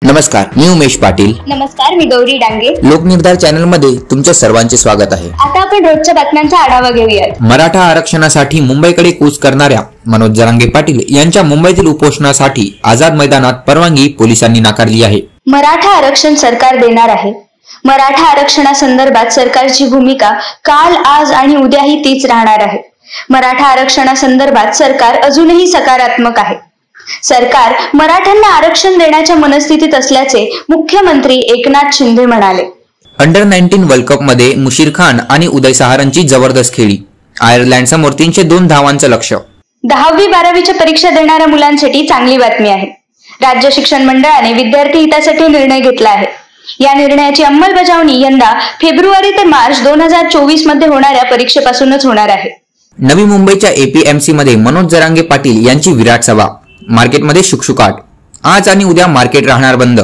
नमस्कार, मी उमेश पाटील. नमस्कार, मी गौरी डांगे. लोकनिर्धार चॅनल मध्ये तुमच्या सर्वांचे स्वागत आहे. आता आपण रोजच्या बातम्यांचा आढावा घेऊया. मराठा आरक्षणासाठी मुंबईकडे कूच करणाऱ्या मनोज जरांगे पाटील यांच्या मुंबईतील उपोषणासाठी आझाद मैदानात परवानगी पोलिसांनी नाकारली आहे. मराठा आरक्षण सरकार देणार आहे. मराठा आरक्षणासंदर्भात सरकारची भूमिका काल, आज आणि उद्याही तीच राहणार आहे. मराठा आरक्षणासंदर्भात सरकार अजूनही सकारात्मक आहे. सरकार मराठ्यांना आरक्षण देण्याच्या मनस्थितीत असल्याचे मुख्यमंत्री एकनाथ शिंदे म्हणाले. अंडर 19 वर्ल्ड कप मध्ये मुशीर खान आणि उदय सहारनची जबरदस्त खेळी. आयर्लंड समोर 302 धावांचं लक्ष्य. 10वी-12वीच्या परीक्षा देणाऱ्या मुलांसाठी चांगली बातमी आहे. राज्य शिक्षण मंडळाने विद्यार्थी हितासाठी निर्णय घेतला आहे. या निर्णयाची अंमलबजावणी यंदा फेब्रुवारी ते मार्च 2024 मध्ये होणाऱ्या परीक्षेपासूनच होणार आहे. नवी मुंबईच्या APMC मध्ये मनोज जरांगे पाटील यांची विराट सभा. मार्केटमध्ये शुकशुकाट. आज आणि उद्या मार्केट राहणार बंद.